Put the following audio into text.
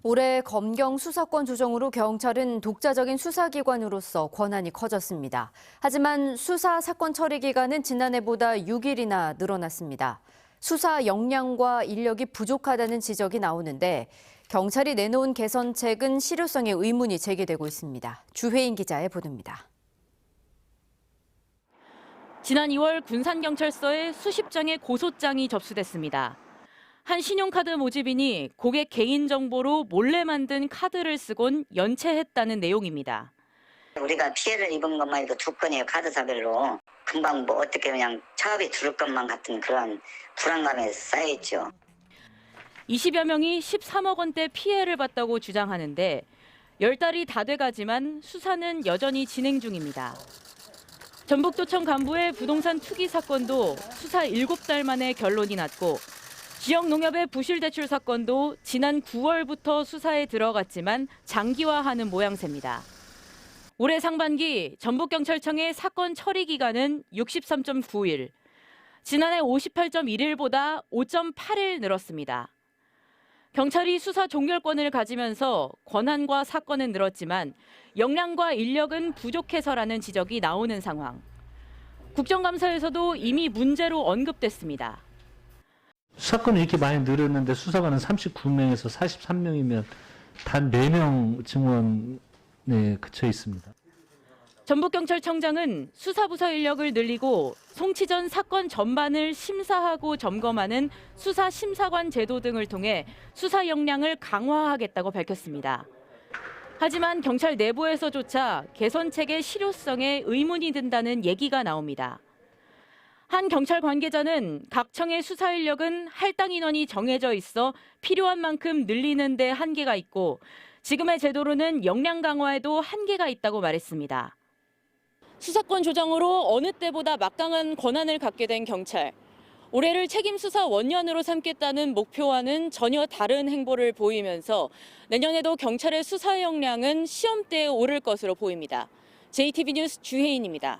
올해 검경 수사권 조정으로 경찰은 독자적인 수사기관으로서 권한이 커졌습니다. 하지만 수사 사건 처리 기간은 지난해보다 6일이나 늘어났습니다. 수사 역량과 인력이 부족하다는 지적이 나오는데 경찰이 내놓은 개선책은 실효성에 의문이 제기되고 있습니다. 주혜인 기자의 보도입니다. 지난 2월 군산경찰서에 수십 장의 고소장이 접수됐습니다. 한 신용카드 모집인이 고객 개인정보로 몰래 만든 카드를 쓰곤 연체했다는 내용입니다. 우리가 피해를 입은 것만 해도 2건이에요. 카드사별로. 금방 뭐 어떻게 그냥 차업이 들을 것만 같은 그런 불안감에 쌓여있죠. 20여 명이 13억 원대 피해를 봤다고 주장하는데 10달이 다 돼가지만 수사는 여전히 진행 중입니다. 전북도청 간부의 부동산 투기 사건도 수사 7달 만에 결론이 났고 지역 농협의 부실 대출 사건도 지난 9월부터 수사에 들어갔지만 장기화하는 모양새입니다. 올해 상반기 전북경찰청의 사건 처리 기간은 63.9일, 지난해 58.1일보다 5.8일 늘었습니다. 경찰이 수사 종결권을 가지면서 권한과 사건은 늘었지만 역량과 인력은 부족해서라는 지적이 나오는 상황. 국정감사에서도 이미 문제로 언급됐습니다. 수사권이 이렇게 많이 늘었는데 수사관은 39명에서 43명이면 단 4명 증원에 그쳐 있습니다. 전북경찰청장은 수사부서 인력을 늘리고 송치전 사건 전반을 심사하고 점검하는 수사심사관 제도 등을 통해 수사 역량을 강화하겠다고 밝혔습니다. 하지만 경찰 내부에서조차 개선책의 실효성에 의문이 든다는 얘기가 나옵니다. 한 경찰 관계자는 각 청의 수사 인력은 할당 인원이 정해져 있어 필요한 만큼 늘리는 데 한계가 있고 지금의 제도로는 역량 강화에도 한계가 있다고 말했습니다. 수사권 조정으로 어느 때보다 막강한 권한을 갖게 된 경찰. 올해를 책임 수사 원년으로 삼겠다는 목표와는 전혀 다른 행보를 보이면서 내년에도 경찰의 수사 역량은 시험대에 오를 것으로 보입니다. JTB 뉴스 주혜인입니다.